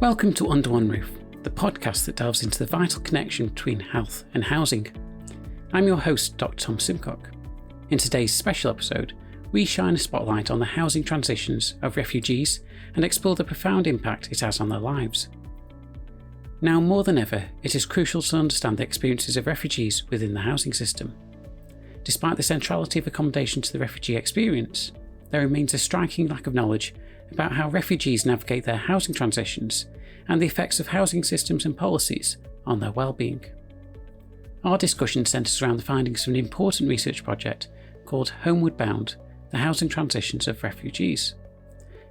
Welcome to Under One Roof, the podcast that delves into the vital connection between health and housing. I'm your host, Dr. Tom Simcock. In today's special episode, we shine a spotlight on the housing transitions of refugees and explore the profound impact it has on their lives. Now more than ever, it is crucial to understand the experiences of refugees within the housing system. Despite the centrality of accommodation to the refugee experience, there remains a striking lack of knowledge about how refugees navigate their housing transitions and the effects of housing systems and policies on their well-being. Our discussion centres around the findings of an important research project called Homeward, the housing transitions of refugees.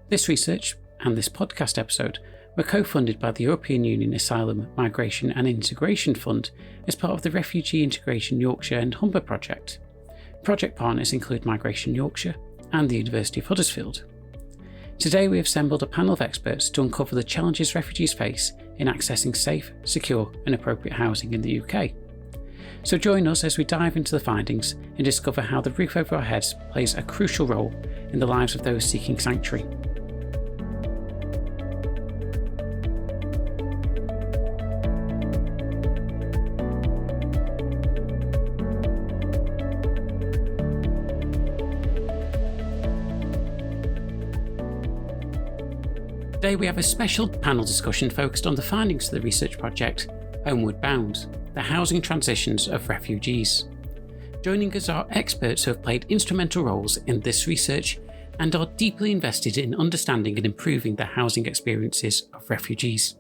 This research and this podcast episode were co-funded by the European Union Asylum, Migration and Integration Fund as part of the Refugee Integration Yorkshire and Humber project. Project partners include Migration Yorkshire and the University of Huddersfield. Today we have assembled a panel of experts to uncover the challenges refugees face in accessing safe, secure and appropriate housing in the UK. So join us as we dive into the findings and discover how the roof over our heads plays a crucial role in the lives of those seeking sanctuary. Today we have a special panel discussion focused on the findings of the research project Homeward, the housing transitions of refugees. Joining us are experts who have played instrumental roles in this research and are deeply invested in understanding and improving the housing experiences of refugees.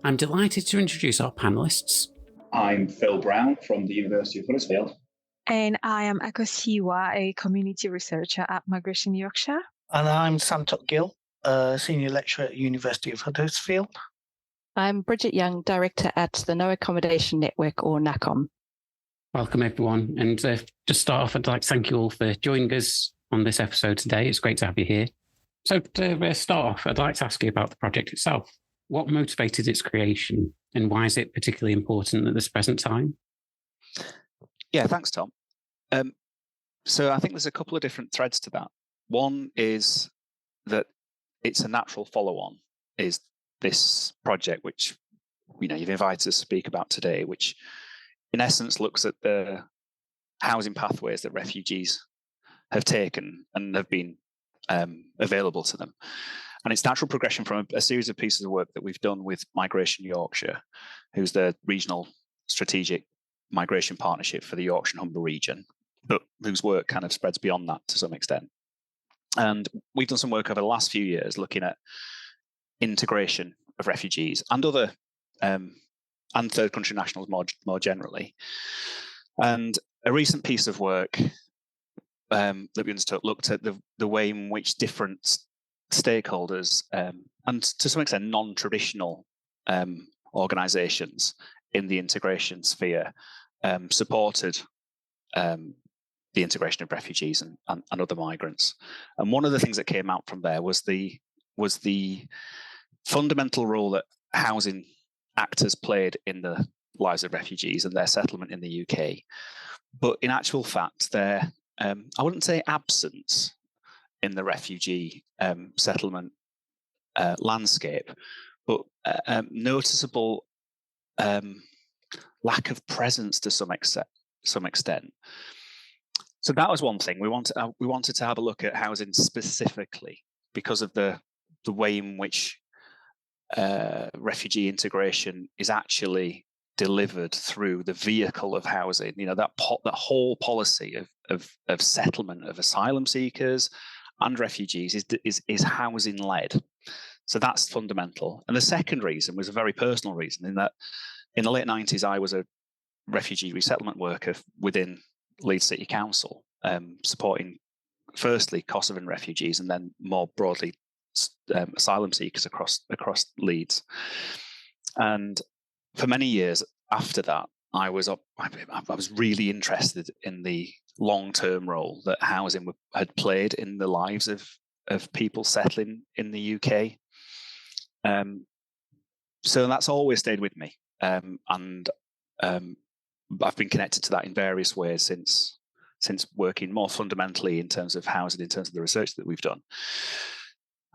I'm delighted to introduce our panellists. I'm Phil Brown from the University of Huddersfield. And I am Akosiwa, a community researcher at Migration Yorkshire. And I'm Santokh Gill, a senior lecturer at University of Huddersfield. I'm Bridget Young, director at the No Accommodation Network, or NACOM. Welcome everyone, and to start off, I'd like to thank you all for joining us on this episode today. It's great to have you here. So to start off, I'd like to ask you about the project itself. What motivated its creation and why is it particularly important at this present time? Yeah, thanks, Tom. So I think there's a couple of different threads to that. One is that it's a natural follow-on, is this project which you've invited us to speak about today, which in essence looks at the housing pathways that refugees have taken and have been available to them. And it's natural progression from a series of pieces of work that we've done with Migration Yorkshire, who's the regional strategic migration partnership for the Yorkshire and Humber region, but whose work kind of spreads beyond that to some extent. And we've done some work over the last few years looking at integration of refugees and other and third country nationals more generally. And a recent piece of work that we undertook looked at the way in which different stakeholders and to some extent non-traditional organisations in the integration sphere supported the integration of refugees and other migrants. And one of the things that came out from there was the fundamental role that housing actors played in the lives of refugees and their settlement in the UK. But in actual fact, their, I wouldn't say absence in the refugee settlement landscape, but noticeable lack of presence to some extent. So that was one thing. We wanted to have a look at housing specifically because of the way in which refugee integration is actually delivered through the vehicle of housing. That whole policy of settlement of asylum seekers and refugees is housing led. So that's fundamental. And the second reason was a very personal reason, in that in the late 90s I was a refugee resettlement worker within Leeds City Council, supporting firstly Kosovan refugees and then more broadly asylum seekers across Leeds. And for many years after that, I was really interested in the long-term role that housing had played in the lives of people settling in the UK. So that's always stayed with me, and I've been connected to that in various ways since working more fundamentally in terms of housing, in terms of the research that we've done.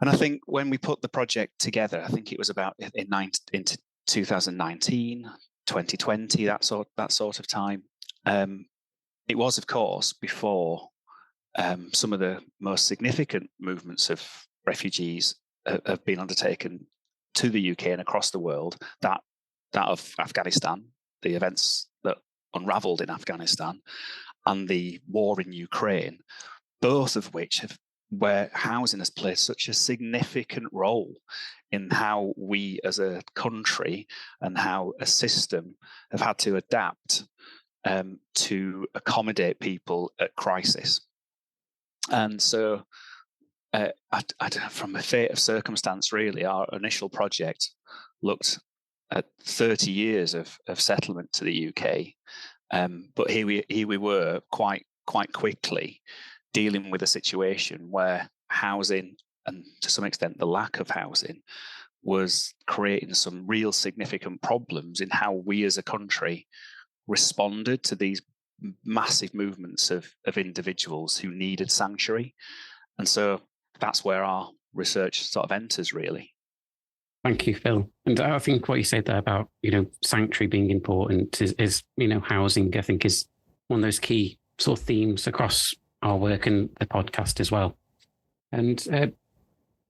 And I think when we put the project together, I think it was about into 2019, 2020, that sort of time. It was, of course, before some of the most significant movements of refugees have been undertaken to the UK and across the world. That of Afghanistan, the events that unravelled in Afghanistan, and the war in Ukraine, both of which where housing has played such a significant role in how we as a country and how a system have had to adapt to accommodate people at crisis. And so from a fate of circumstance, really, our initial project looked at 30 years of settlement to the UK. But here we were quite quickly dealing with a situation where housing, and to some extent the lack of housing, was creating some real significant problems in how we as a country responded to these massive movements of individuals who needed sanctuary. And so that's where our research sort of enters, really. Thank you, Phil. And I think what you said there about, sanctuary being important is housing, I think, is one of those key sort of themes across our work and the podcast as well. And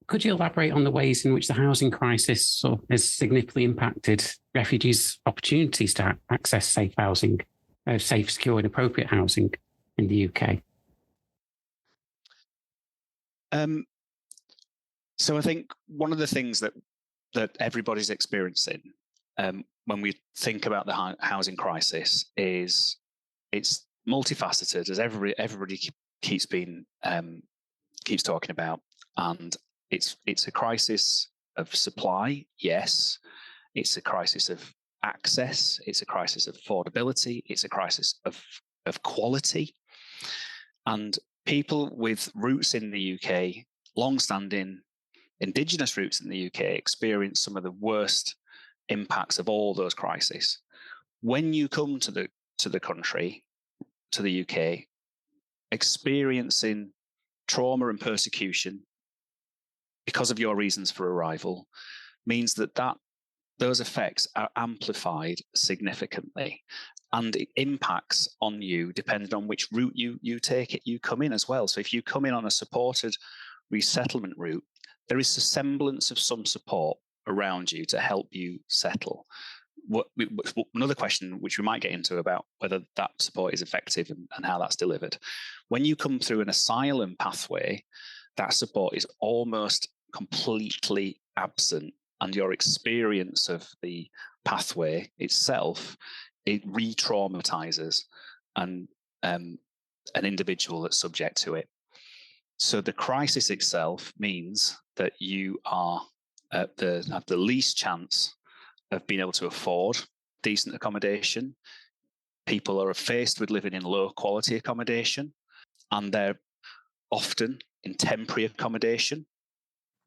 could you elaborate on the ways in which the housing crisis has significantly impacted refugees' opportunities to access safe housing, safe, secure and appropriate housing in the UK? So I think one of the things that everybody's experiencing when we think about the housing crisis is it's multifaceted, as everybody keeps talking about, and it's a crisis of supply, yes. It's a crisis of access. It's a crisis of affordability. It's a crisis of quality. And people with roots in the UK, long-standing Indigenous roots in the UK, experience some of the worst impacts of all those crises. When you come to the country, to the UK, experiencing trauma and persecution because of your reasons for arrival means that those effects are amplified significantly, and it impacts on you depending on which route you take it. You come in as well. So if you come in on a supported resettlement route, there is a semblance of some support around you to help you settle. Another question which we might get into about whether that support is effective and how that's delivered. When you come through an asylum pathway, that support is almost completely absent, and your experience of the pathway itself, it re-traumatizes an individual that's subject to it. So the crisis itself means that you are have the least chance of being able to afford decent accommodation. People are faced with living in low quality accommodation, and they're often in temporary accommodation.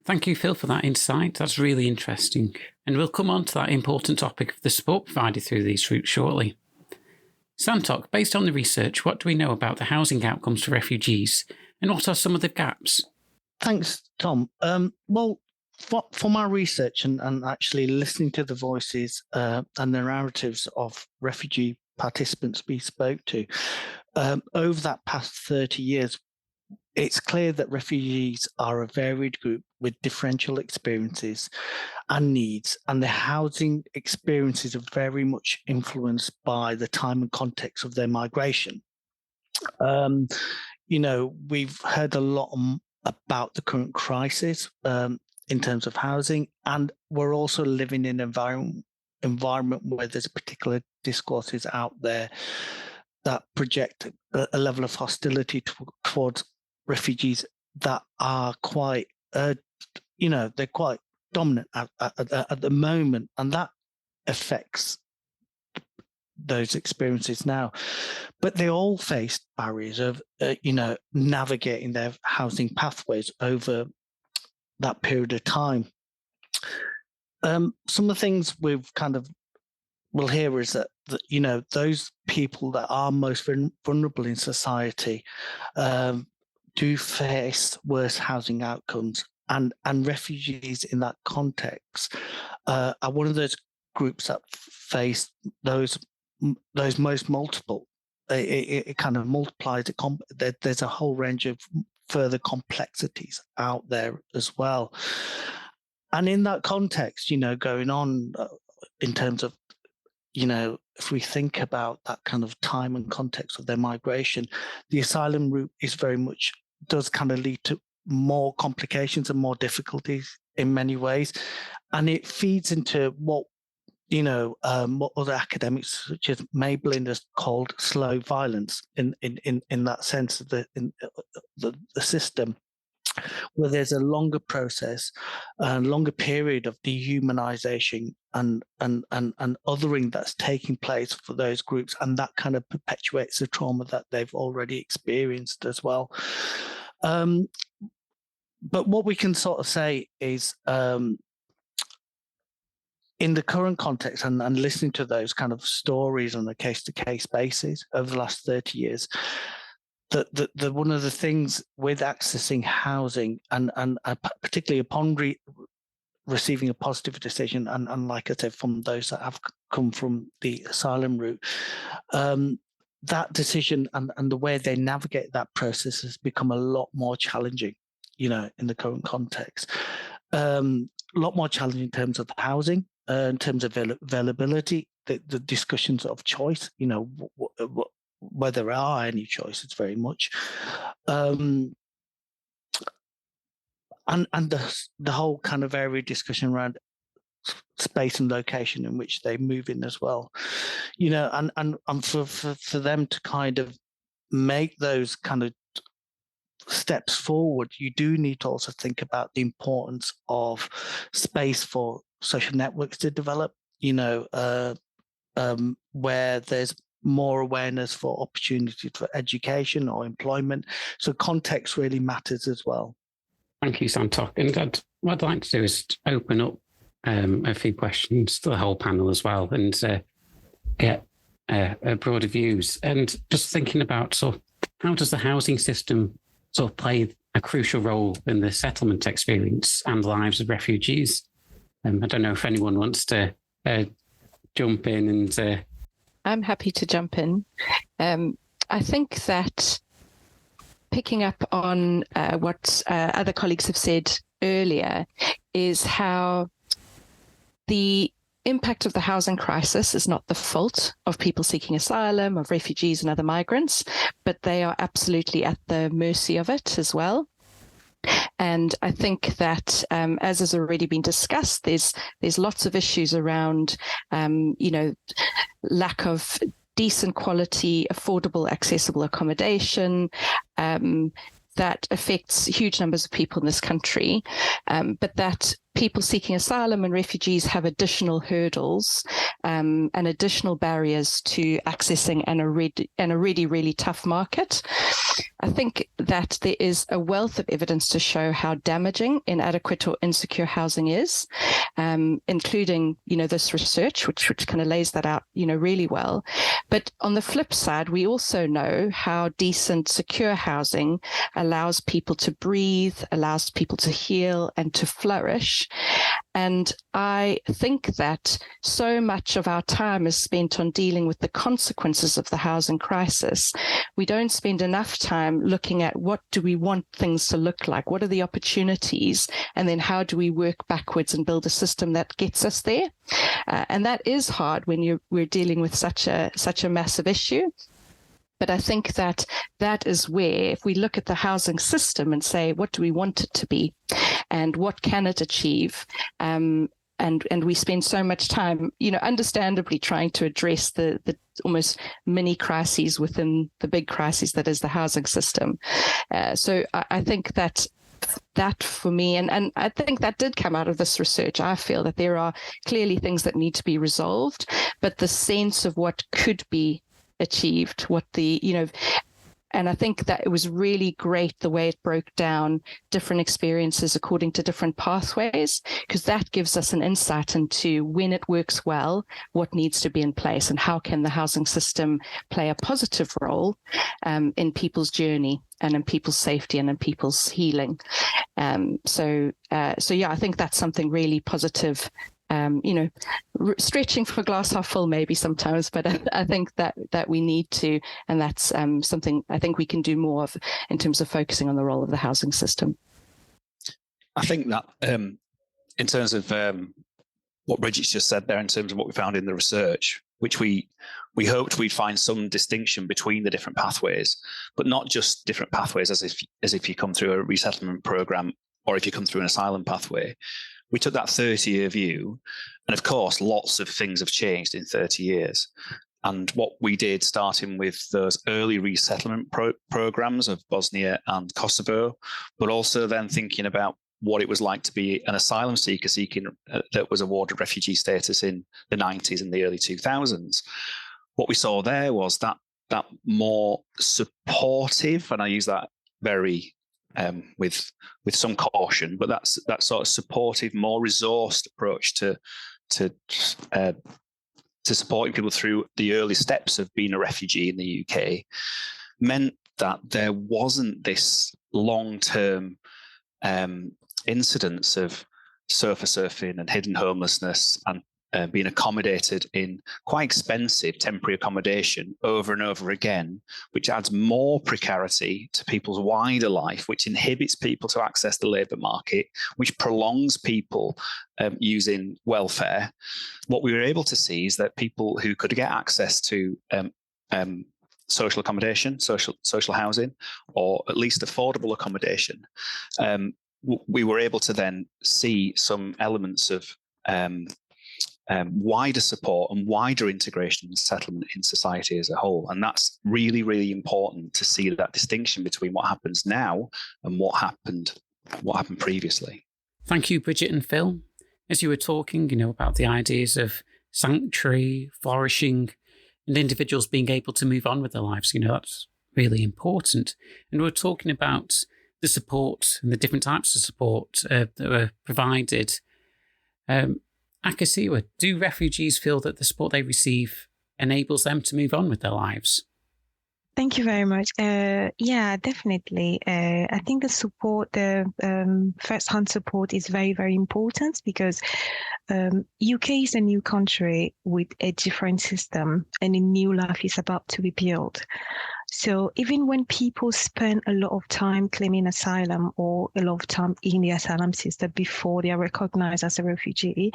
Thank you, Phil, for that insight. That's really interesting. And we'll come on to that important topic of the support provided through these routes shortly. Santokh, based on the research, what do we know about the housing outcomes for refugees, and what are some of the gaps? Thanks, Tom. Well, for my research and actually listening to the voices and the narratives of refugee participants we spoke to, over that past 30 years, it's clear that refugees are a varied group with differential experiences and needs, and their housing experiences are very much influenced by the time and context of their migration. We've heard a lot about the current crisis in terms of housing, and we're also living in an environment where there's a particular discourses out there that project a level of hostility towards refugees that are quite, they're quite dominant at the moment, and that affects those experiences now. But they all face barriers of, navigating their housing pathways over that period of time. Some of the things we've will hear is that those people that are most vulnerable in society do face worse housing outcomes and refugees in that context are one of those groups that face those most multiple. It kind of multiplies. There's a whole range of further complexities out there as well. And in that context, going on in terms of, if we think about that kind of time and context of their migration, the asylum route does kind of lead to more complications and more difficulties in many ways. And it feeds into what other academics such as Mablin has called slow violence in that sense of the system, where there's a longer process, a longer period of dehumanization and othering that's taking place for those groups, and that kind of perpetuates the trauma that they've already experienced as well. But what we can sort of say is, in the current context and listening to those kind of stories on a case-to-case basis over the last 30 years, the one of the things with accessing housing and particularly upon receiving a positive decision, and like I said, from those that have come from the asylum route, that decision and the way they navigate that process has become a lot more challenging, in the current context. A lot more challenging in terms of housing, in terms of availability, the discussions of choice, whether there are any choices very much. And the whole kind of area discussion around space and location in which they move in as well, and for them to kind of make those kind of steps forward, you do need to also think about the importance of space for social networks to develop, where there's more awareness for opportunities for education or employment. So context really matters as well. Thank you, Santokh. And what I'd like to do is open up a few questions to the whole panel as well, and get broader views. And just thinking about sort of how does the housing system sort of play a crucial role in the settlement experience and lives of refugees? I don't know if anyone wants to jump in and... I'm happy to jump in. I think that picking up on what other colleagues have said earlier is how the impact of the housing crisis is not the fault of people seeking asylum, of refugees and other migrants, but they are absolutely at the mercy of it as well. And I think that, as has already been discussed, there's lots of issues around, lack of decent quality, affordable, accessible accommodation, that affects huge numbers of people in this country, but that people seeking asylum and refugees have additional hurdles and additional barriers to accessing a really tough market. I think that there is a wealth of evidence to show how damaging inadequate or insecure housing is, including, this research, which kind of lays that out, really well. But on the flip side, we also know how decent, secure housing allows people to breathe, allows people to heal and to flourish. And I think that so much of our time is spent on dealing with the consequences of the housing crisis. We don't spend enough time looking at what do we want things to look like, what are the opportunities, and then how do we work backwards and build a system that gets us there. And that is hard when we're dealing with such a massive issue. But I think that is where, if we look at the housing system and say, what do we want it to be and what can it achieve? And we spend so much time, understandably trying to address the almost mini crises within the big crisis that is the housing system. So I think that for me, and I think that did come out of this research, I feel that there are clearly things that need to be resolved, but the sense of what could be achieved, what the, And I think that it was really great the way it broke down different experiences according to different pathways, because that gives us an insight into when it works well, what needs to be in place, and how can the housing system play a positive role in people's journey and in people's safety and in people's healing. So yeah, I think that's something really positive. Stretching for glass half full maybe sometimes, but I think that we need to, and that's something I think we can do more of in terms of focusing on the role of the housing system. I think that in terms of what Bridget's just said there, in terms of what we found in the research, which we hoped we'd find some distinction between the different pathways, but not just different pathways as if you come through a resettlement program or if you come through an asylum pathway. We took that 30-year view, and of course, lots of things have changed in 30 years. And what we did, starting with those early resettlement programs of Bosnia and Kosovo, but also then thinking about what it was like to be an asylum seeker that was awarded refugee status in the 90s and the early 2000s. What we saw there was that more supportive, and I use that very with some caution, but that's that sort of supportive, more resourced approach to supporting people through the early steps of being a refugee in the UK meant that there wasn't this long-term incidence of sofa surfing and hidden homelessness and being accommodated in quite expensive temporary accommodation over and over again, which adds more precarity to people's wider life, which inhibits people to access the labour market, which prolongs people using welfare. What we were able to see is that people who could get access to social accommodation, social housing, or at least affordable accommodation, we were able to then see some elements of wider support and wider integration and settlement in society as a whole. And that's really, really important to see that distinction between what happens now and what happened previously. Thank you, Bridget and Phil. As you were talking, about the ideas of sanctuary, flourishing, and individuals being able to move on with their lives, that's really important. And we're talking about the support and the different types of support that were provided. Akosiwa, do refugees feel that the support they receive enables them to move on with their lives? Thank you very much. Yeah, definitely. I think the support, the first-hand support is very, very important because UK is a new country with a different system and a new life is about to be built. So even when people spend a lot of time claiming asylum or a lot of time in the asylum system before they are recognized as a refugee,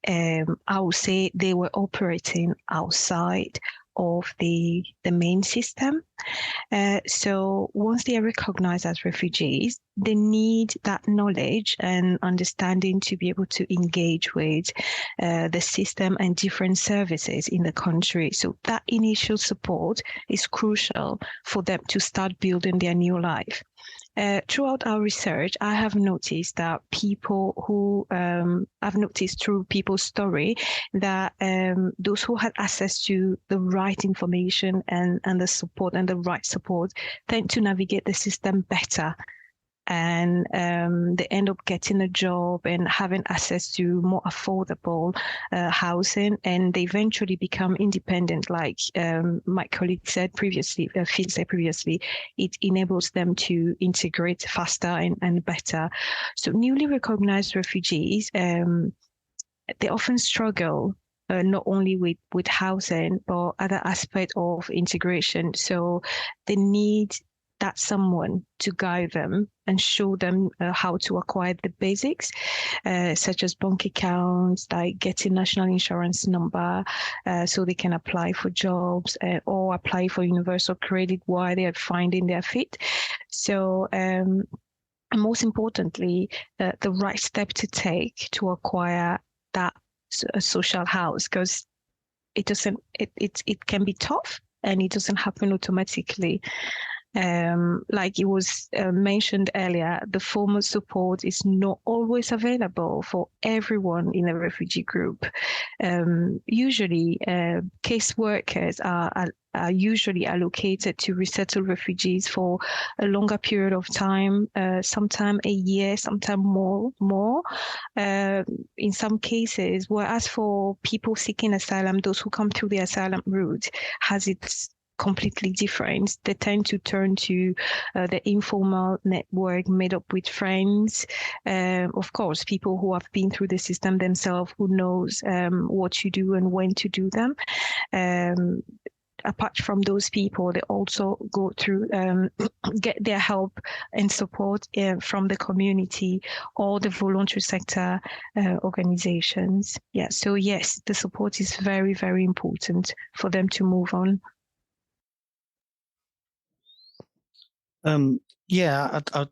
I would say they were operating outside of the main system. So once they are recognized as refugees, they need that knowledge and understanding to be able to engage with the system and different services in the country. So that initial support is crucial for them to start building their new life. Throughout our research, I have noticed that people who I've noticed through people's story that those who had access to the right information and the support and the right support tend to navigate the system better. And they end up getting a job and having access to more affordable housing, and they eventually become independent. Like my colleague said previously, Phil said previously, it enables them to integrate faster and better. So newly recognized refugees, they often struggle not only with housing, but other aspects of integration. So they need that someone to guide them and show them how to acquire the basics, such as bank accounts, like getting national insurance number, so they can apply for jobs or apply for universal credit while they are finding their feet. So, and most importantly, the right step to take to acquire that social house, because it can be tough and it doesn't happen automatically. Like it was mentioned earlier, the formal support is not always available for everyone in a refugee group. Usually, caseworkers are usually allocated to resettle refugees for a longer period of time, sometime a year, sometime more. In some cases, whereas for people seeking asylum, those who come through the asylum route, has its completely different. They tend to turn to the informal network made up with friends, of course, people who have been through the system themselves, who knows what to do and when to do them. Apart from those people, they also go through, get their help and support from the community or the voluntary sector organizations. Yeah, so yes, the support is very, very important for them to move on. I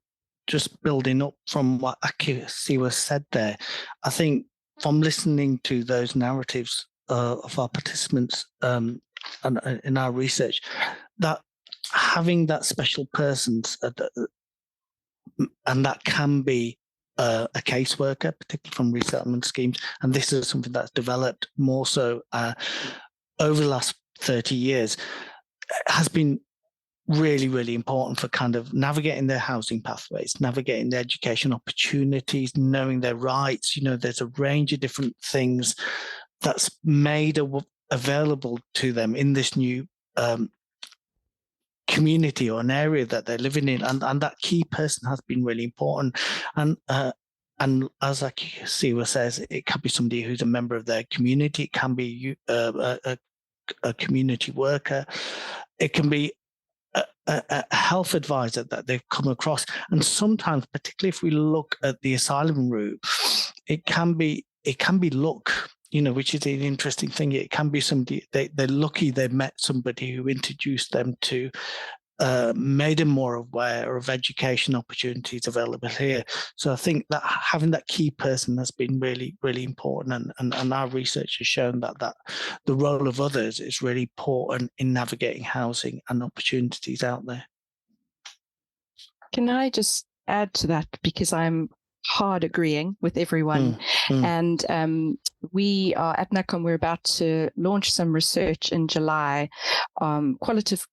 just building up from what Akosiwa said there. I think from listening to those narratives of our participants and in our research, that having that special persons, and that can be a caseworker, particularly from resettlement schemes, and this is something that's developed more so over the last 30 years, has been really, really important for kind of navigating their housing pathways, navigating their education opportunities, knowing their rights. There's a range of different things that's made available to them in this new community or an area that they're living in, and that key person has been really important. And as Akosiwa says, it can be somebody who's a member of their community. It can be a community worker. It can be a health advisor that they've come across. And sometimes, particularly if we look at the asylum route, it can be luck, which is an interesting thing. It can be somebody, they're lucky they met somebody who introduced them to, made them more aware of education opportunities available here. So I think that having that key person has been really, really important. And our research has shown that the role of others is really important in navigating housing and opportunities out there. Can I just add to that, because I'm hard agreeing with everyone. And we are at NACOM, we're about to launch some research in July, qualitative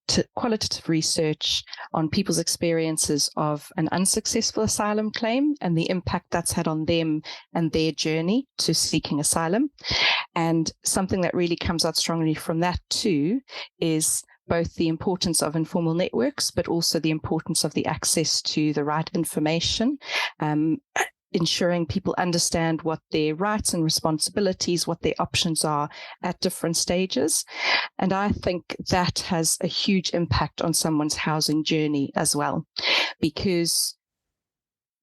research on people's experiences of an unsuccessful asylum claim and the impact that's had on them and their journey to seeking asylum. And something that really comes out strongly from that too is both the importance of informal networks, but also the importance of the access to the right information, ensuring people understand what their rights and responsibilities, what their options are at different stages. And I think that has a huge impact on someone's housing journey as well, because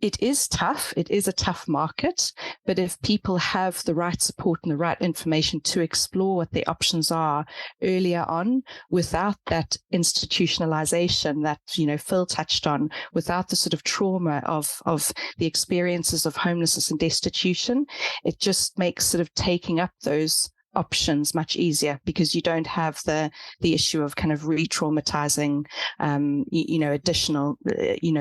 it is tough. It is a tough market, but if people have the right support and the right information to explore what their options are earlier on, without that institutionalization that, Phil touched on, without the sort of trauma of the experiences of homelessness and destitution, it just makes sort of taking up those options much easier, because you don't have the issue of kind of re-traumatizing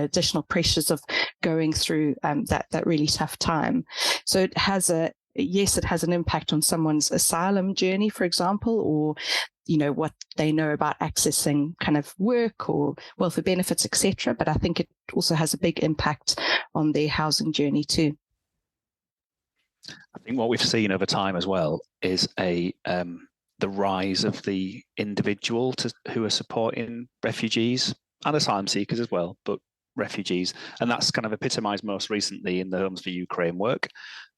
additional pressures of going through that really tough time. So it has an impact on someone's asylum journey, for example, or what they know about accessing kind of work or welfare benefits, etc. But I think it also has a big impact on their housing journey too. I think what we've seen over time as well is the rise of the individual who are supporting refugees and asylum seekers as well, but refugees. And that's kind of epitomised most recently in the Homes for Ukraine work,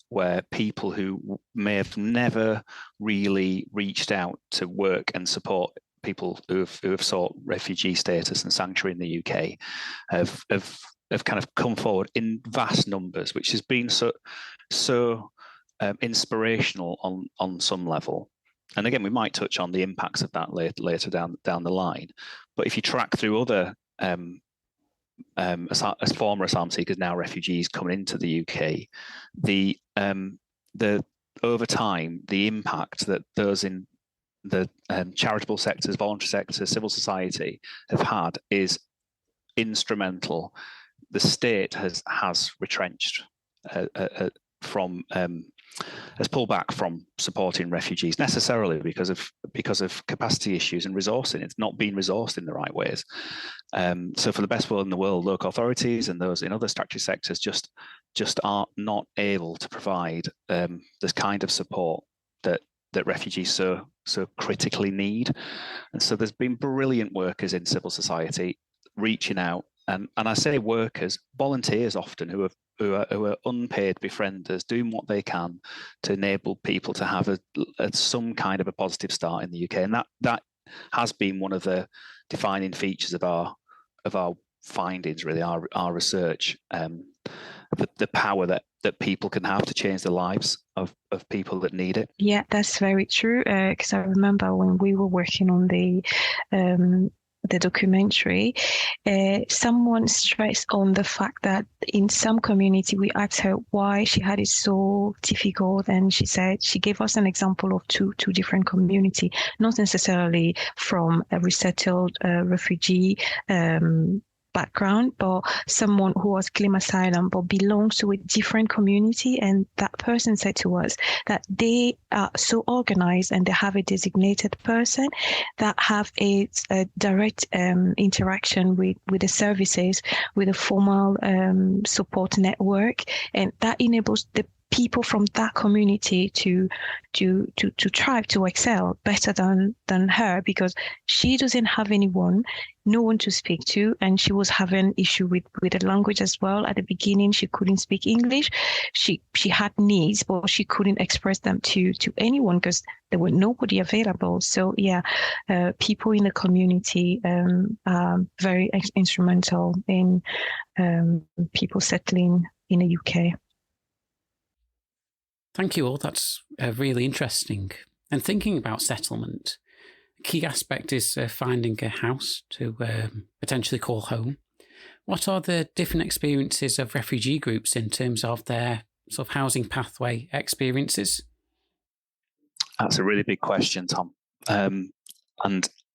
where people who may have never really reached out to work and support people who have sought refugee status and sanctuary in the UK have kind of come forward in vast numbers, which has been so inspirational on some level. And again, we might touch on the impacts of that later down the line. But if you track through other as former asylum seekers, now refugees coming into the UK, the over time, the impact that those in the charitable sectors, voluntary sector, civil society have had is instrumental. The state has retrenched has pulled back from supporting refugees necessarily because of capacity issues and resourcing. It's not being resourced in the right ways. So for the best will in the world, local authorities and those in other statutory sectors just are not able to provide this kind of support that refugees so critically need. And so there's been brilliant workers in civil society reaching out, and I say workers, volunteers often who are unpaid befrienders, doing what they can to enable people to have some kind of a positive start in the UK. And that has been one of the defining features of our findings, really, our research, the power that people can have to change the lives of people that need it. Yeah, that's very true. Because I remember when we were working on the documentary, someone stressed on the fact that in some community, we asked her why she had it so difficult, and she said she gave us an example of two different community, not necessarily from a resettled refugee background, but someone who was claim asylum but belongs to a different community. And that person said to us that they are so organized and they have a designated person that have a direct interaction with the services, with a formal support network, and that enables the people from that community to thrive, to excel better than her, because she doesn't have no one to speak to, and she was having issue with the language as well. At the beginning, she couldn't speak English. She had needs, but she couldn't express them to anyone because there were nobody available. So yeah, people in the community are very instrumental in people settling in the UK. Thank you all. That's really interesting. And thinking about settlement, a key aspect is finding a house to potentially call home. What are the different experiences of refugee groups in terms of their sort of housing pathway experiences? That's a really big question, Tom. And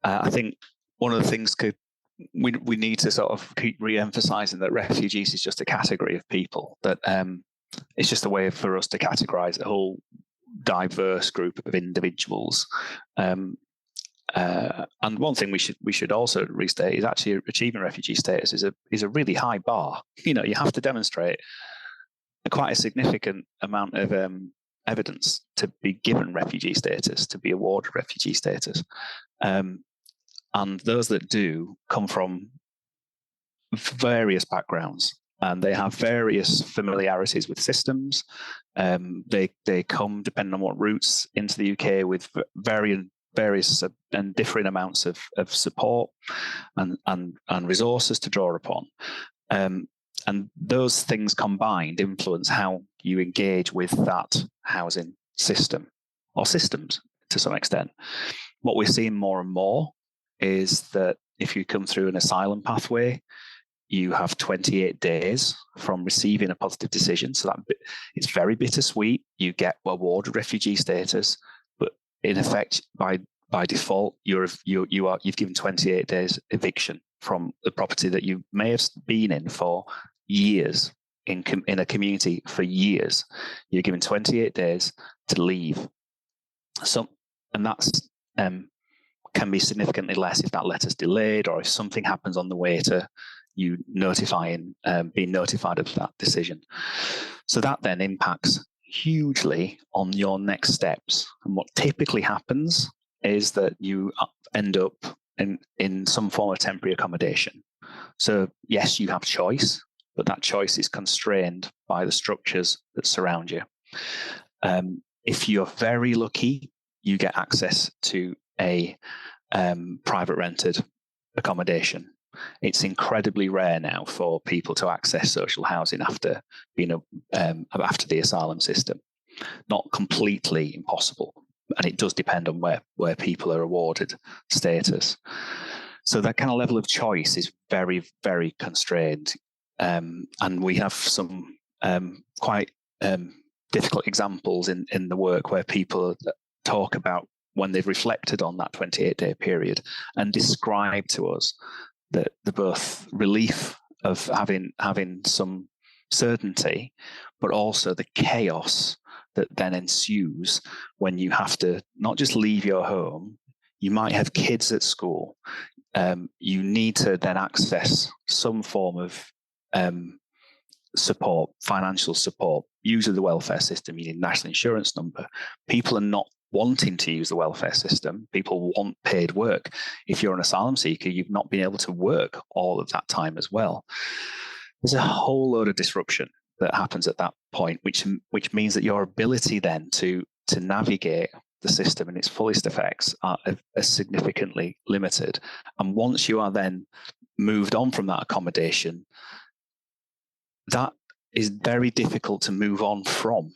I think one of the things we need to sort of keep re-emphasising that refugees is just a category of people, that it's just a way for us to categorize a whole diverse group of individuals. And one thing we should also restate is actually achieving refugee status is a really high bar. You know, you have to demonstrate quite a significant amount of evidence to be given refugee status, to be awarded refugee status. And those that do come from various backgrounds, and they have various familiarities with systems. They come, depending on what routes, into the UK with various and differing amounts of support and resources to draw upon. And those things combined influence how you engage with that housing system, or systems to some extent. What we're seeing more and more is that if you come through an asylum pathway, you have 28 days from receiving a positive decision. So that it's very bittersweet. You get awarded refugee status, but in effect, by default, you've given 28 days eviction from the property that you may have been in for years, in a community for years. You're given 28 days to leave. So, and that's can be significantly less if that letter's delayed, or if something happens on the way to you being notified of that decision. So that then impacts hugely on your next steps. And what typically happens is that you end up in some form of temporary accommodation. So yes, you have choice, but that choice is constrained by the structures that surround you. If you're very lucky, you get access to a private rented accommodation. It's incredibly rare now for people to access social housing after after the asylum system. Not completely impossible, and it does depend on where people are awarded status. So that kind of level of choice is very, very constrained, and we have some quite difficult examples in the work where people talk about when they've reflected on that 28-day period and describe to us the both relief of having some certainty, but also the chaos that then ensues when you have to not just leave your home. You might have kids at school. You need to then access some form of support, financial support, usually the welfare system. You need a national insurance number. People are not wanting to use the welfare system. People want paid work. If you're an asylum seeker, you've not been able to work all of that time as well. There's a whole load of disruption that happens at that point, which means that your ability then to navigate the system in its fullest effects are significantly limited. And once you are then moved on from that accommodation, that is very difficult to move on from,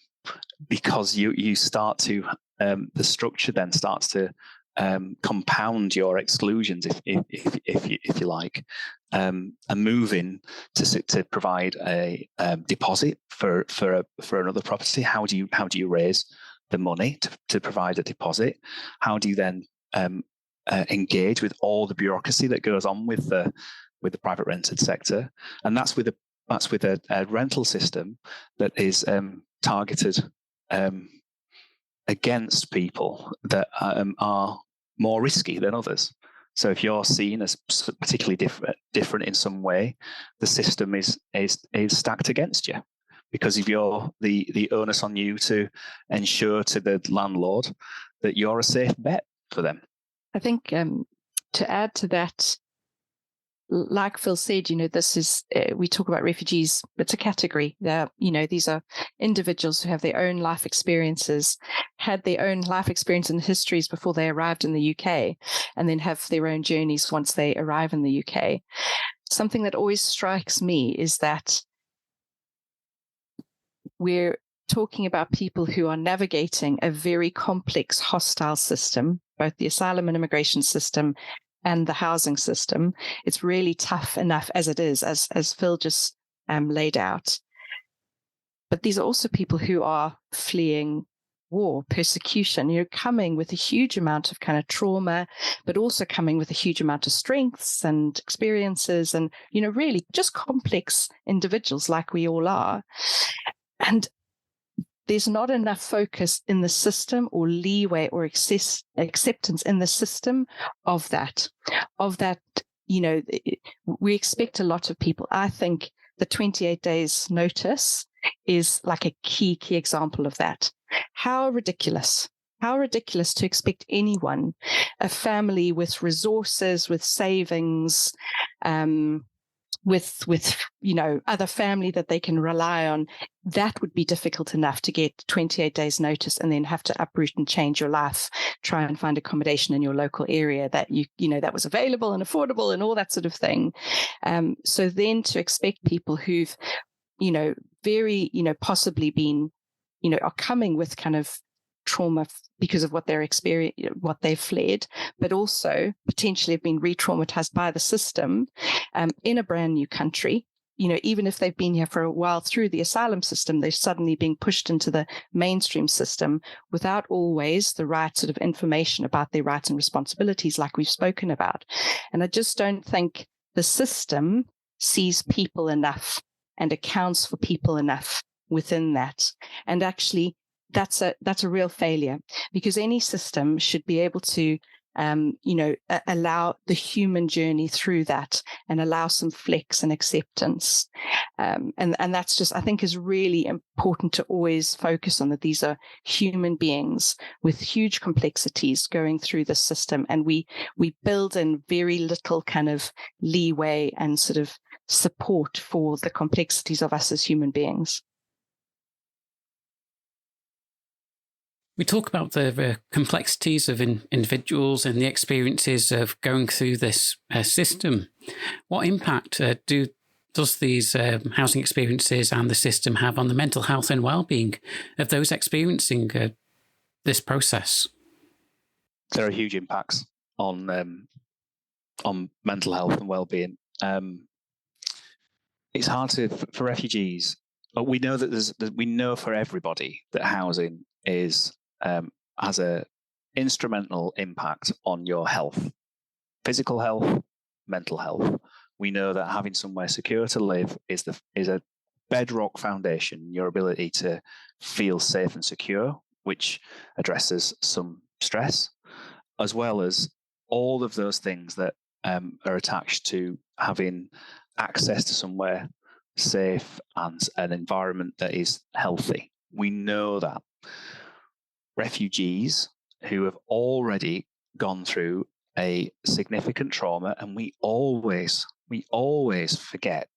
because you start to the structure then starts to compound your exclusions, if you like, and moving to provide a deposit for another property. How do you raise the money to provide a deposit? How do you then engage with all the bureaucracy that goes on with the private rented sector? And that's with a rental system that is targeted against people that are more risky than others. So if you're seen as particularly different in some way, the system is stacked against you, because of the onus on you to ensure to the landlord that you're a safe bet for them. I think to add to that, like Phil said, this is, we talk about refugees, it's a category. These are individuals who have their own life experiences, had their own life experience and histories before they arrived in the UK, and then have their own journeys once they arrive in the UK. Something that always strikes me is that we're talking about people who are navigating a very complex, hostile system, both the asylum and immigration system and the housing system. It's really tough enough as it is, as Phil just laid out. But these are also people who are fleeing war, persecution, coming with a huge amount of kind of trauma, but also coming with a huge amount of strengths and experiences and, really just complex individuals like we all are. And there's not enough focus in the system or leeway or acceptance in the system of that. We expect a lot of people. I think the 28 days notice is like a key example of that. How ridiculous to expect anyone, a family with resources, with savings, with other family that they can rely on, that would be difficult enough to get 28 days notice and then have to uproot and change your life, try and find accommodation in your local area that that was available and affordable and all that sort of thing. So then to expect people who've very possibly been are coming with kind of trauma because of what they're experiencing, what they've fled, but also potentially have been re-traumatized by the system in a brand new country. Even if they've been here for a while through the asylum system, they're suddenly being pushed into the mainstream system without always the right sort of information about their rights and responsibilities like we've spoken about. And I just don't think the system sees people enough and accounts for people enough within that. And actually, that's a real failure, because any system should be able to allow the human journey through that and allow some flex and acceptance. And that's just, I think, is really important to always focus on, that these are human beings with huge complexities going through the system. And we build in very little kind of leeway and sort of support for the complexities of us as human beings. We talk about the complexities of individuals and the experiences of going through this system. What impact does these housing experiences and the system have on the mental health and well-being of those experiencing this process? There are huge impacts on mental health and well-being. It's hard for refugees. We know that we know for everybody that housing has a instrumental impact on your health, physical health, mental health. We know that having somewhere secure to live is a bedrock foundation in your ability to feel safe and secure, which addresses some stress, as well as all of those things that are attached to having access to somewhere safe and an environment that is healthy. We know that refugees who have already gone through a significant trauma, and we always forget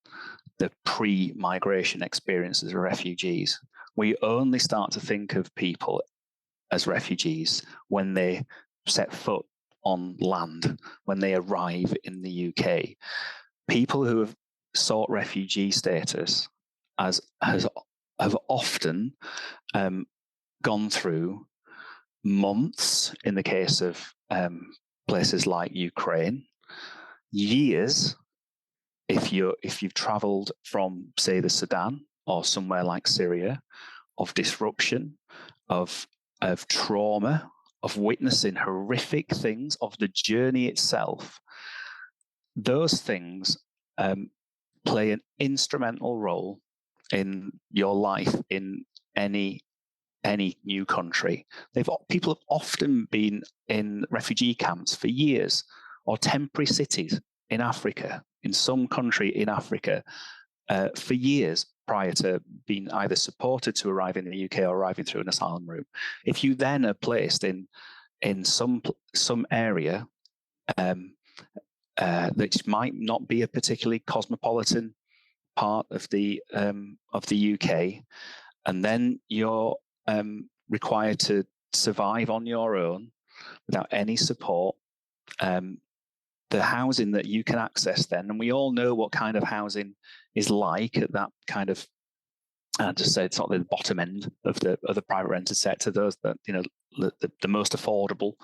the pre-migration experiences of refugees. We only start to think of people as refugees when they set foot on land, when they arrive in the UK. People who have sought refugee status have often gone through months, in the case of places like Ukraine, years if you've travelled from, say, the Sudan or somewhere like Syria, of disruption, of trauma, of witnessing horrific things, of the journey itself. Those things play an instrumental role in your life in any new country. People have often been in refugee camps for years, or temporary cities in Africa, in some country in Africa, for years prior to being either supported to arrive in the UK or arriving through an asylum route. If you then are placed in some area that might not be a particularly cosmopolitan part of the UK, and then you're required to survive on your own without any support, the housing that you can access then, and we all know what kind of housing is like at that kind of, just say it's not the bottom end of the private rented sector, those that, you know, the most affordable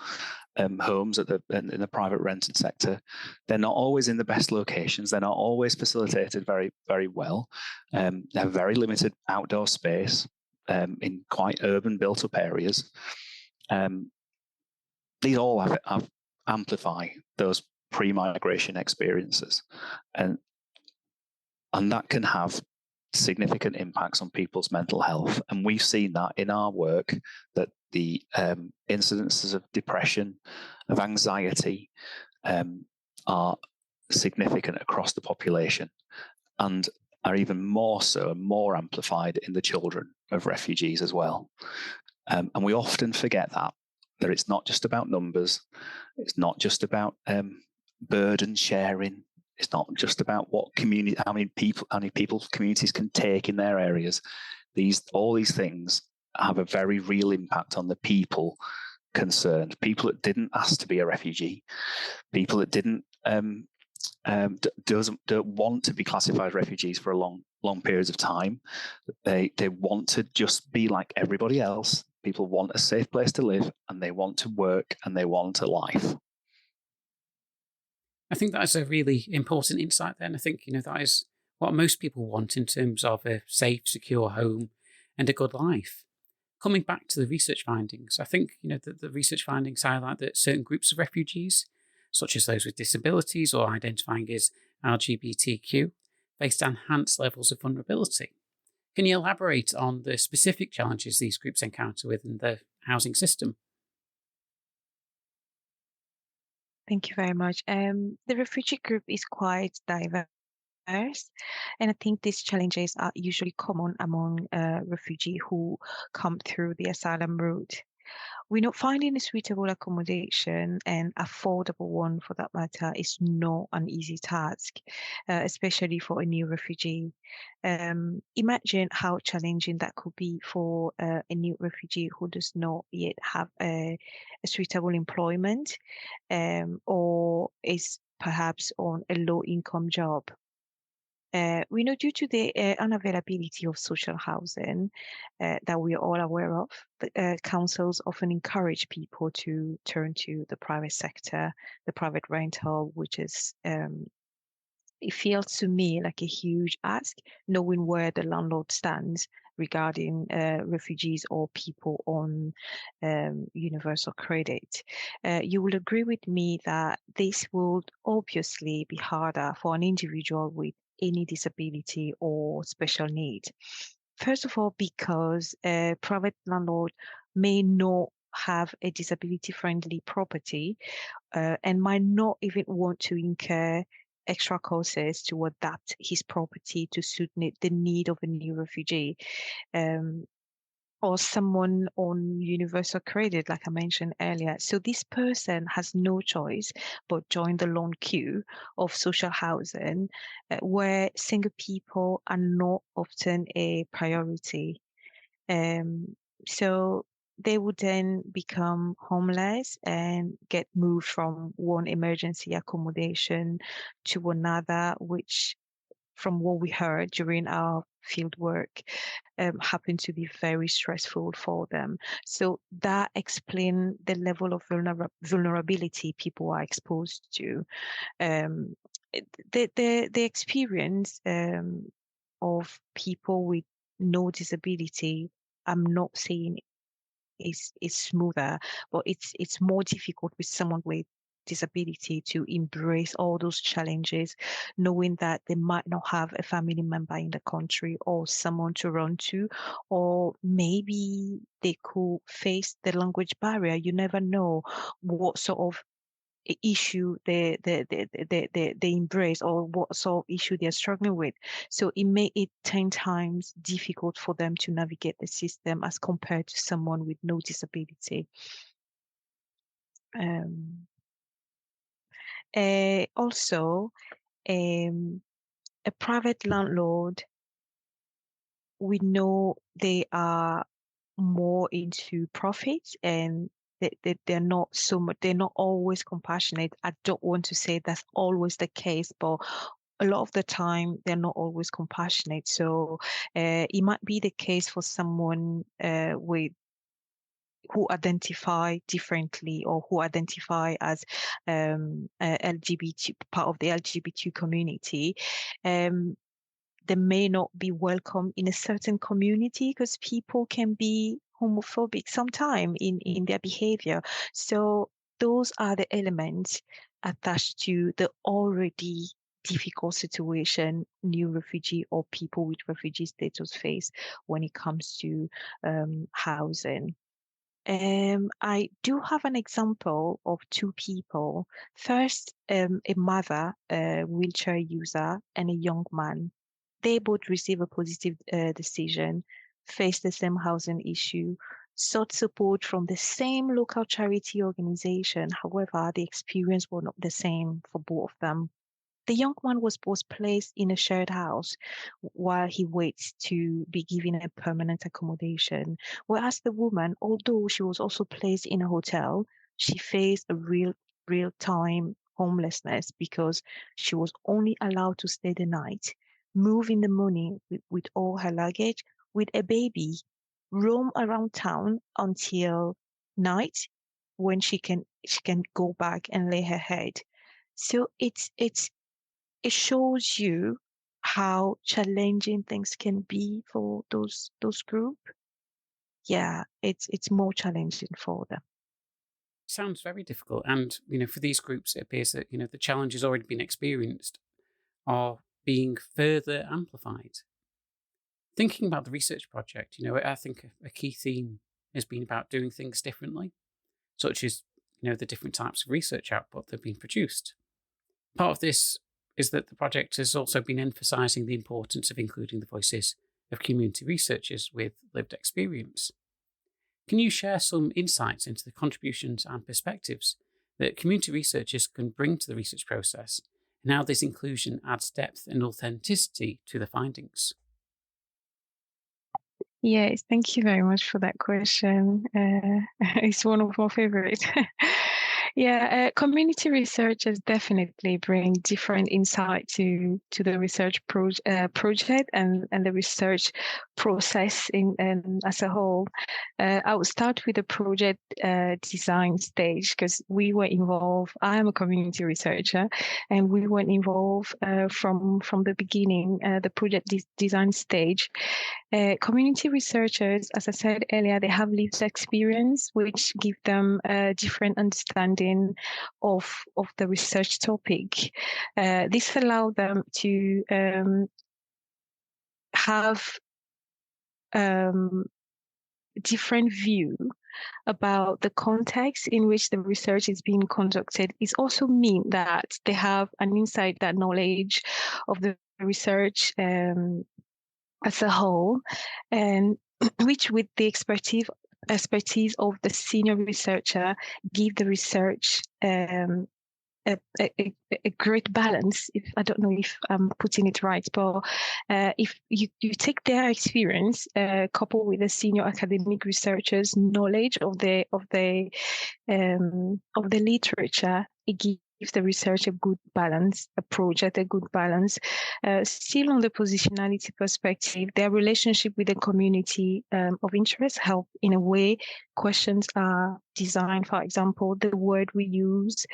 homes in the private rented sector, they're not always in the best locations. They're not always facilitated very, very well. They have very limited outdoor space in quite urban built up areas. These all have amplify those pre-migration experiences, and that can have significant impacts on people's mental health. And we've seen that in our work, that the incidences of depression, of anxiety, are significant across the population, and are even more so and more amplified in the children of refugees as well. And we often forget that it's not just about numbers, it's not just about burden sharing, it's not just about how many people communities can take in their areas. All these things have a very real impact on the people concerned. People that didn't ask to be a refugee, people that don't want to be classified as refugees for a long periods of time. They want to just be like everybody else. People want a safe place to live, and they want to work, and they want a life. I think that's a really important insight there, and I think, you know, that is what most people want in terms of a safe, secure home and a good life. Coming back to the research findings, I think, you know, the research findings highlight that certain groups of refugees, such as those with disabilities or identifying as LGBTQ, face enhanced levels of vulnerability. Can you elaborate on the specific challenges these groups encounter within the housing system? Thank you very much. The refugee group is quite diverse, and I think these challenges are usually common among refugees who come through the asylum route. We know finding a suitable accommodation and affordable one, for that matter, is not an easy task, especially for a new refugee. Imagine how challenging that could be for a new refugee who does not yet have a suitable employment, or is perhaps on a low-income job. We know due to the unavailability of social housing that we are all aware of, the councils often encourage people to turn to the private sector, the private rental, which is it feels to me like a huge ask, knowing where the landlord stands regarding refugees or people on universal credit. You will agree with me that this would obviously be harder for an individual with any disability or special need. First of all, because a private landlord may not have a disability-friendly property and might not even want to incur extra costs to adapt his property to suit the need of a new refugee. Or someone on universal credit, like I mentioned earlier. So this person has no choice but join the loan queue of social housing, where single people are not often a priority. So they would then become homeless and get moved from one emergency accommodation to another, which, from what we heard during our field work, happened to be very stressful for them. So that explains the level of vulnerability people are exposed to. The experience of people with no disability, I'm not saying is smoother, but it's more difficult with someone with disability to embrace all those challenges, knowing that they might not have a family member in the country or someone to run to, or maybe they could face the language barrier. You never know what sort of issue they embrace or what sort of issue they're struggling with. So it made it 10 times difficult for them to navigate the system as compared to someone with no disability. Also, a private landlord, we know they are more into profits, and they're not so much, they're not always compassionate. I don't want to say that's always the case, but a lot of the time they're not always compassionate. So it might be the case for someone with who identify differently or who identify as LGBT, part of the LGBT community. They may not be welcome in a certain community because people can be homophobic sometimes in their behavior. So those are the elements attached to the already difficult situation new refugee or people with refugee status face when it comes to housing. I do have an example of two people. First, a mother, a wheelchair user, and a young man. They both receive a positive decision, face the same housing issue, sought support from the same local charity organization. However, the experience was not the same for both of them. The young man was both placed in a shared house while he waits to be given a permanent accommodation, whereas the woman, although she was also placed in a hotel, she faced a real-time homelessness because she was only allowed to stay the night, move in the morning with all her luggage, with a baby, roam around town until night when she can go back and lay her head. So it shows you how challenging things can be for those group. Yeah, it's more challenging for them. Sounds very difficult, and for these groups, it appears that the challenges already been experienced are being further amplified. Thinking about the research project, I think a key theme has been about doing things differently, such as the different types of research output that have been produced. Part of this is that the project has also been emphasising the importance of including the voices of community researchers with lived experience. Can you share some insights into the contributions and perspectives that community researchers can bring to the research process, and how this inclusion adds depth and authenticity to the findings? Yes, thank you very much for that question. It's one of my favorites. Community researchers definitely bring different insight to the research project and the research process as a whole. I would start with the project design stage because we were involved. I am a community researcher, and we were involved from the beginning, the project design stage. Community researchers, as I said earlier, they have lived experience, which give them a different understanding of the research topic. This allows them to have different view about the context in which the research is being conducted. It also means that they have an insight, that knowledge of the research as a whole, and which with the expertise of the senior researcher give the research a great balance. If I don't know if I'm putting it right, but if you take their experience coupled with the senior academic researchers' knowledge of the literature, it gives the research a good balance, a project a good balance. Still on the positionality perspective, their relationship with the community of interest help in a way questions are designed. For example, the word we use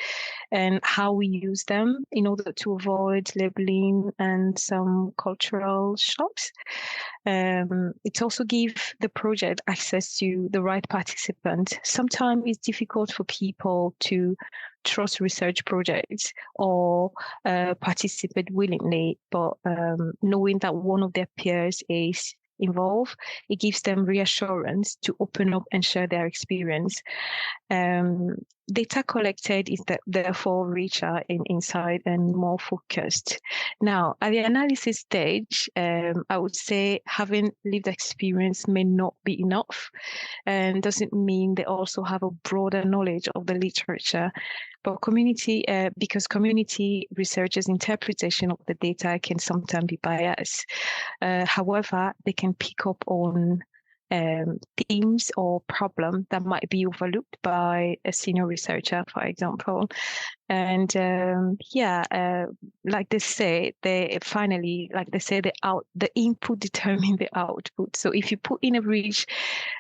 and how we use them in order to avoid labeling and some cultural shocks. It also gives the project access to the right participant. Sometimes it's difficult for people to trust research projects or participate willingly, but knowing that one of their peers is involved, it gives them reassurance to open up and share their experience. Data collected is therefore richer in insight and more focused. Now, at the analysis stage, I would say having lived experience may not be enough, and doesn't mean they also have a broader knowledge of the literature. But because community researchers' interpretation of the data can sometimes be biased. However, they can pick up on themes or problems that might be overlooked by a senior researcher, for example. And like they say, the input determines the output. So if you put in a rich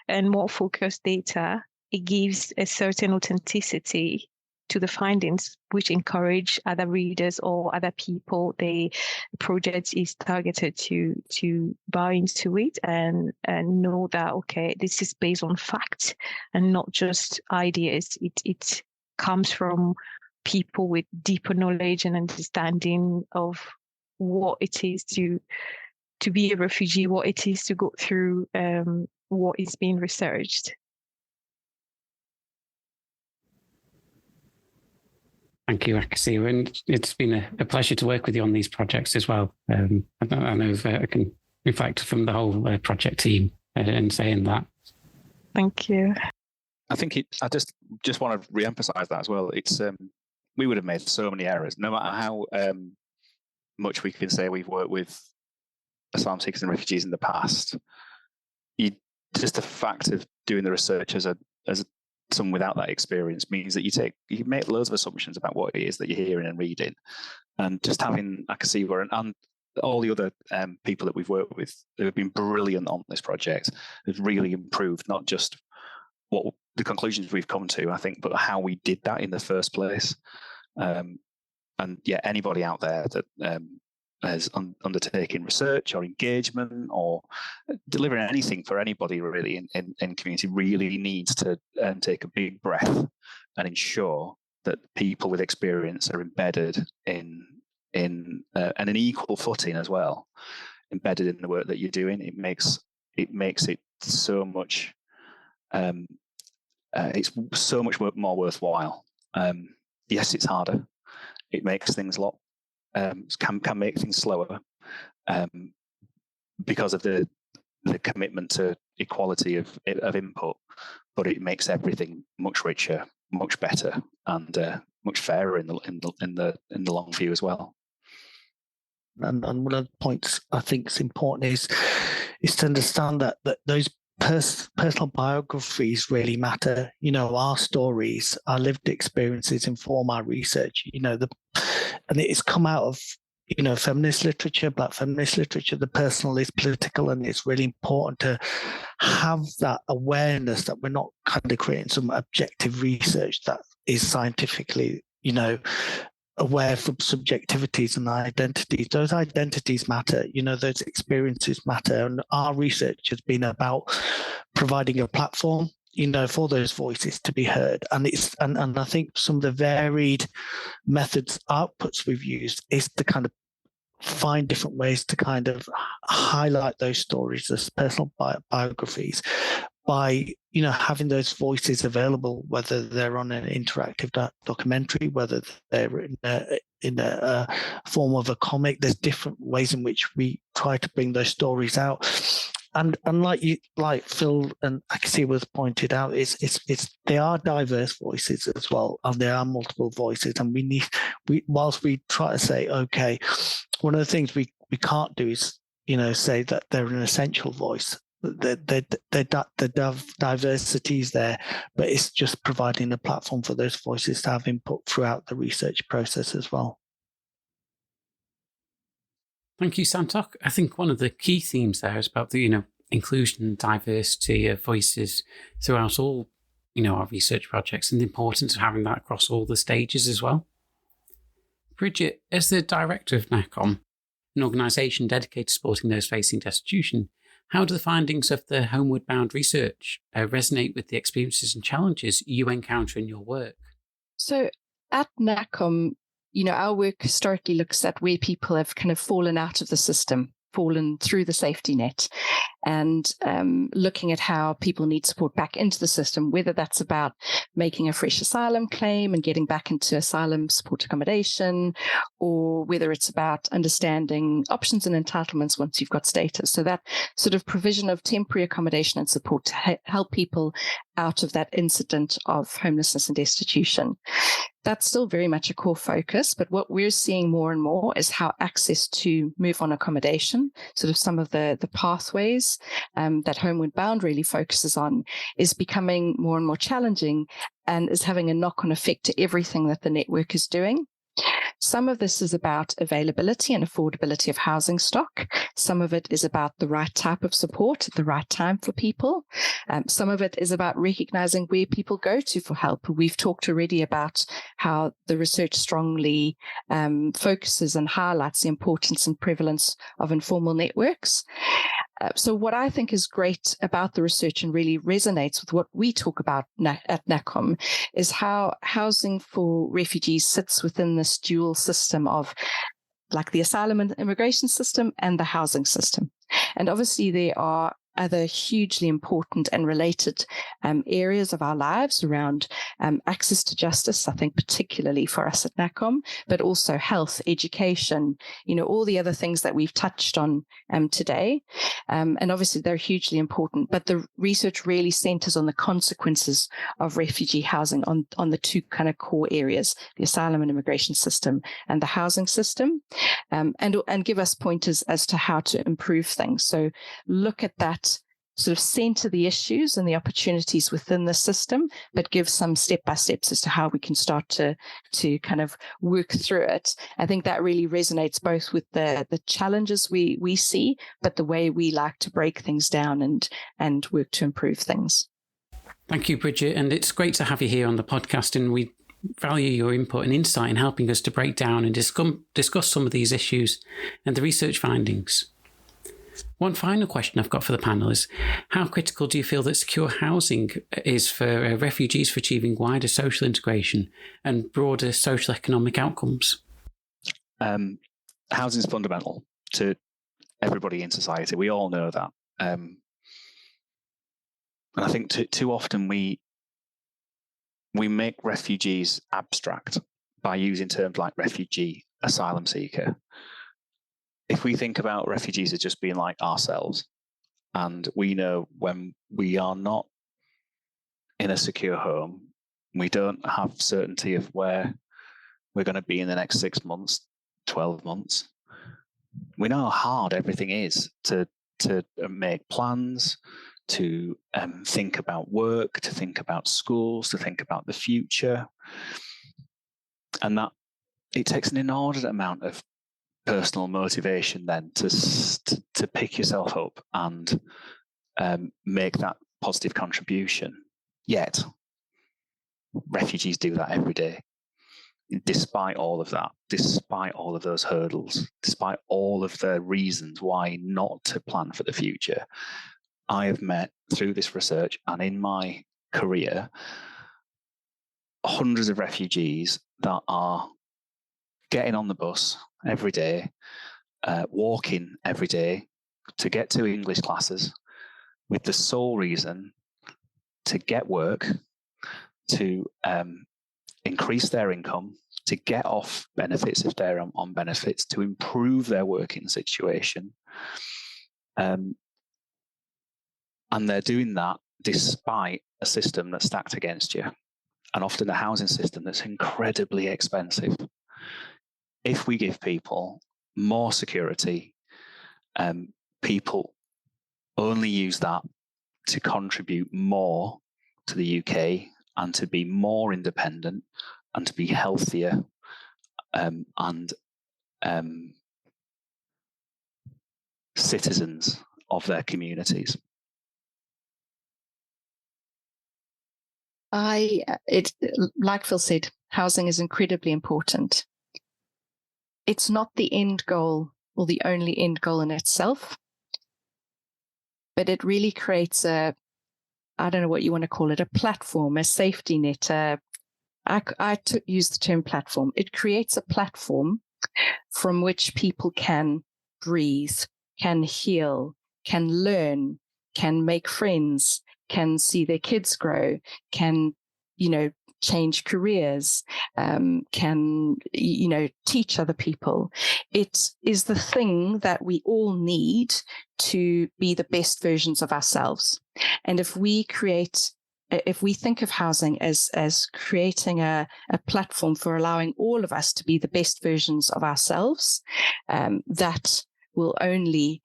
and more focused data, it gives a certain authenticity to the findings, which encourage other readers or other people the project is targeted to buy into it and know that, okay, this is based on facts and not just ideas. It comes from people with deeper knowledge and understanding of what it is to be a refugee, what it is to go through what is being researched. Thank you, Akosiwa, and it's been a pleasure to work with you on these projects as well. I know I can reflect from the whole project team in saying that. Thank you. I think I just want to re-emphasize that as well. It's we would have made so many errors, no matter how much we can say we've worked with asylum seekers and refugees in the past. Just the fact of doing the research as someone without that experience means that you make loads of assumptions about what it is that you're hearing and reading, and just having Akosiwa and all the other people that we've worked with who have been brilliant on this project has really improved not just what the conclusions we've come to, I think, but how we did that in the first place. And yeah, anybody out there that as undertaking research or engagement or delivering anything for anybody really in community really needs to take a big breath and ensure that people with experience are embedded in and an equal footing as well, embedded in the work that you're doing. It makes it so much it's so much more worthwhile. Yes, it's harder. It makes things a lot can make things slower because of the commitment to equality of input, but it makes everything much richer, much better, and much fairer in the long view as well. And one of the points I think is important is to understand that those personal biographies really matter. Our stories, our lived experiences inform our research. And it's come out of feminist literature, Black feminist literature. The personal is political, and it's really important to have that awareness that we're not kind of creating some objective research that is scientifically, aware from subjectivities and identities. Those identities matter, those experiences matter. And our research has been about providing a platform, for those voices to be heard. And I think some of the varied methods, outputs we've used is to kind of find different ways to kind of highlight those stories as personal biographies by having those voices available, whether they're on an interactive documentary, whether they're in a form of a comic. There's different ways in which we try to bring those stories out. And like Phil and Akosiwa pointed out, they are diverse voices as well, and there are multiple voices. And whilst we try to say, okay, one of the things we can't do is say that they're an essential voice. The diversity is there, but it's just providing a platform for those voices to have input throughout the research process as well. Thank you, Santokh. I think one of the key themes there is about the, inclusion and diversity of voices throughout all, our research projects, and the importance of having that across all the stages as well. Bridget, as the director of NACOM, an organisation dedicated to supporting those facing destitution, how do the findings of the Homeward Bound research resonate with the experiences and challenges you encounter in your work? So at NACOM, our work historically looks at where people have kind of fallen out of the system, fallen through the safety net, and looking at how people need support back into the system, whether that's about making a fresh asylum claim and getting back into asylum support accommodation, or whether it's about understanding options and entitlements once you've got status. So that sort of provision of temporary accommodation and support to help people out of that incident of homelessness and destitution. That's still very much a core focus, but what we're seeing more and more is how access to move on accommodation, sort of some of the pathways that Homeward Bound really focuses on, is becoming more and more challenging and is having a knock-on effect to everything that the network is doing. Some of this is about availability and affordability of housing stock. Some of it is about the right type of support at the right time for people. Some of it is about recognizing where people go to for help. We've talked already about how the research strongly focuses and highlights the importance and prevalence of informal networks. So what I think is great about the research and really resonates with what we talk about at NACOM is how housing for refugees sits within this dual system of like the asylum and immigration system and the housing system. And obviously there are other hugely important and related areas of our lives around access to justice, I think particularly for us at NACOM, but also health, education, all the other things that we've touched on today. And obviously they're hugely important, but the research really centers on the consequences of refugee housing on the two kind of core areas, the asylum and immigration system and the housing system, and give us pointers as to how to improve things. So look at that, sort of center the issues and the opportunities within the system, but give some step-by-steps as to how we can start to kind of work through it. I think that really resonates both with the challenges we see, but the way we like to break things down and work to improve things. Thank you, Bridget. And it's great to have you here on the podcast, and we value your input and insight in helping us to break down and discuss some of these issues and the research findings. One final question I've got for the panel is, how critical do you feel that secure housing is for refugees for achieving wider social integration and broader social economic outcomes? Housing is fundamental to everybody in society. We all know that. And I think too often we make refugees abstract by using terms like refugee, asylum seeker. If we think about refugees as just being like ourselves, and we know when we are not in a secure home, we don't have certainty of where we're going to be in the next 6 months, 12 months. We know how hard everything is to make plans, to think about work, to think about schools, to think about the future. And that it takes an inordinate amount of personal motivation then to pick yourself up and make that positive contribution. Yet, refugees do that every day. Despite all of that, despite all of those hurdles, despite all of the reasons why not to plan for the future, I have met through this research and in my career hundreds of refugees that are getting on the bus every day, walking every day to get to English classes with the sole reason to get work, to increase their income, to get off benefits if they're on benefits, to improve their working situation. And they're doing that despite a system that's stacked against you, and often a housing system that's incredibly expensive. If we give people more security, people only use that to contribute more to the UK and to be more independent and to be healthier and citizens of their communities. Like Phil said, housing is incredibly important. It's not the end goal or the only end goal in itself, but it really creates I don't know what you want to call it, a platform, a safety net. I use the term platform. It creates a platform from which people can breathe, can heal, can learn, can make friends, can see their kids grow, can, change careers, can, teach other people. It is the thing that we all need to be the best versions of ourselves. And if we think of housing as creating a platform for allowing all of us to be the best versions of ourselves, that will only,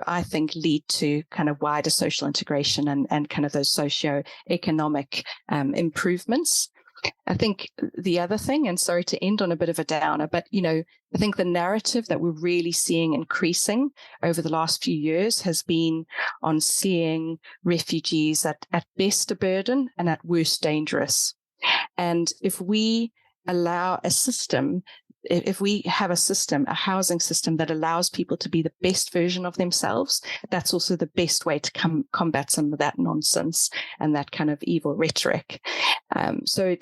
I think lead to kind of wider social integration and kind of those socio-economic improvements. I think the other thing, and sorry to end on a bit of a downer, but, I think the narrative that we're really seeing increasing over the last few years has been on seeing refugees at best a burden and at worst dangerous. And if we allow a system, if we have a housing system that allows people to be the best version of themselves, that's also the best way to combat some of that nonsense and that kind of evil rhetoric. So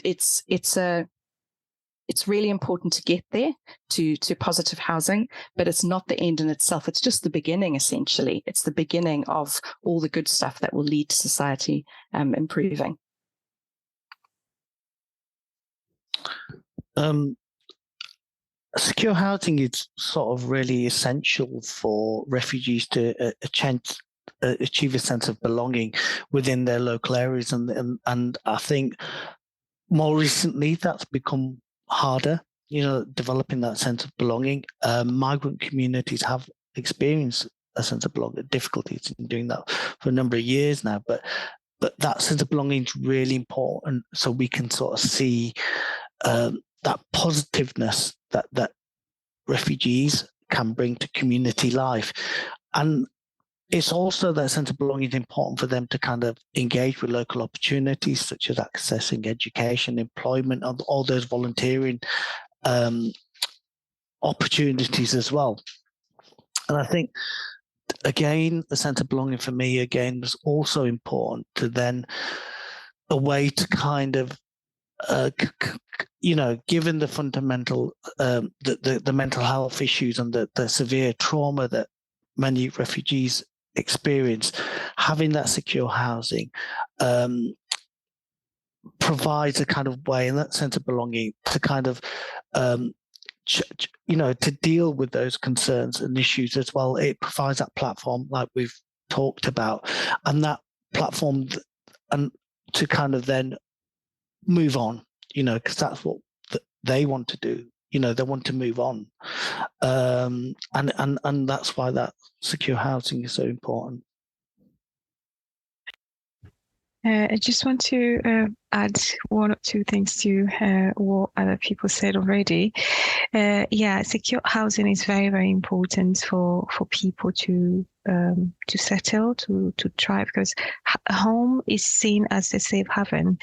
it's really important to get there to positive housing, but it's not the end in itself. It's just the beginning, essentially. It's the beginning of all the good stuff that will lead to society improving. Secure housing is sort of really essential for refugees to achieve a sense of belonging within their local areas, and I think more recently that's become harder. Developing that sense of belonging. Migrant communities have experienced a sense of belonging, difficulties in doing that for a number of years now, but that sense of belonging is really important, so we can sort of see that positiveness that refugees can bring to community life. And it's also that sense of belonging is important for them to kind of engage with local opportunities, such as accessing education, employment, all those volunteering opportunities as well. And I think, again, the sense of belonging for me, again, was also important to then a way to kind of given the fundamental, the mental health issues and the severe trauma that many refugees experience, having that secure housing provides a kind of way, and that sense of belonging, to kind of, to deal with those concerns and issues as well. It provides that platform, like we've talked about, and that platform, and to kind of then move on, because that's what they want to do. They want to move on, and that's why that secure housing is so important. I just want to add one or two things to what other people said already. Secure housing is very, very important for people to settle, to thrive, because home is seen as a safe haven,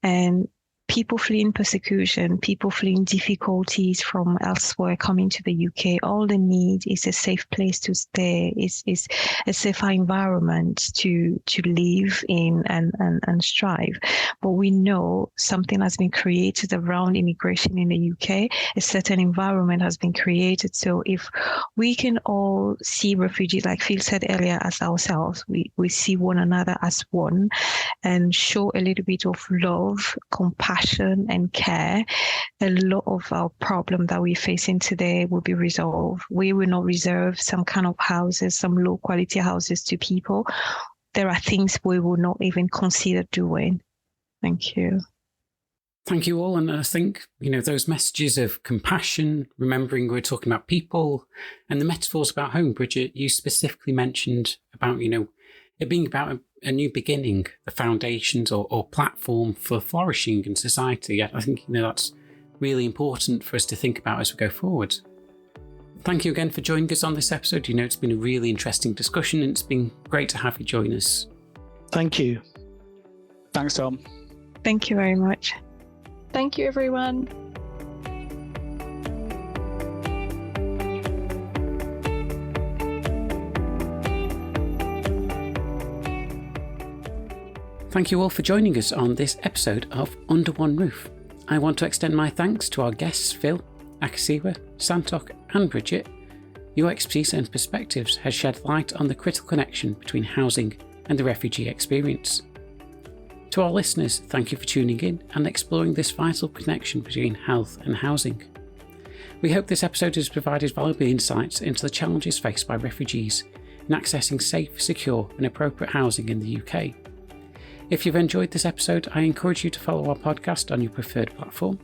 and people fleeing persecution, people fleeing difficulties from elsewhere coming to the UK, all they need is a safe place to stay, is a safer environment to live in and strive. But we know something has been created around immigration in the UK. A certain environment has been created. So if we can all see refugees, like Phil said earlier, as ourselves, we see one another as one, and show a little bit of love, compassion, and care, a lot of our problem that we're facing today will be resolved. We will not reserve some kind of houses, some low quality houses to people. There are things we will not even consider doing. Thank you. Thank you all. And I think, those messages of compassion, remembering we're talking about people, and the metaphors about home, Bridget, you specifically mentioned about, it being about a new beginning, the foundations or platform for flourishing in society. I think that's really important for us to think about as we go forward. Thank you again for joining us on this episode. It's been a really interesting discussion, and it's been great to have you join us. Thank you. Thanks, Tom. Thank you very much. Thank you, everyone. Thank you all for joining us on this episode of Under One Roof. I want to extend my thanks to our guests Phil, Akosiwa, Santokh and Bridget. Your expertise and perspectives has shed light on the critical connection between housing and the refugee experience. To our listeners, thank you for tuning in and exploring this vital connection between health and housing. We hope this episode has provided valuable insights into the challenges faced by refugees in accessing safe, secure and appropriate housing in the UK. If you've enjoyed this episode, I encourage you to follow our podcast on your preferred platform.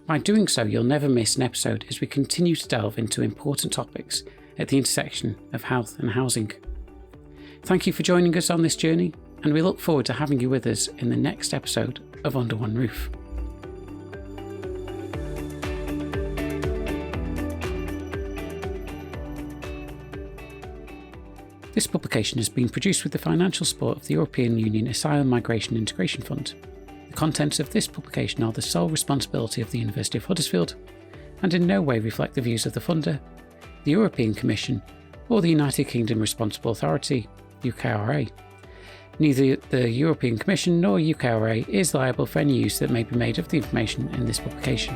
By doing so, you'll never miss an episode as we continue to delve into important topics at the intersection of health and housing. Thank you for joining us on this journey, and we look forward to having you with us in the next episode of Under One Roof. This publication has been produced with the financial support of the European Union Asylum Migration Integration Fund. The contents of this publication are the sole responsibility of the University of Huddersfield and in no way reflect the views of the funder, the European Commission or the United Kingdom Responsible Authority, UKRA. Neither the European Commission nor UKRA is liable for any use that may be made of the information in this publication.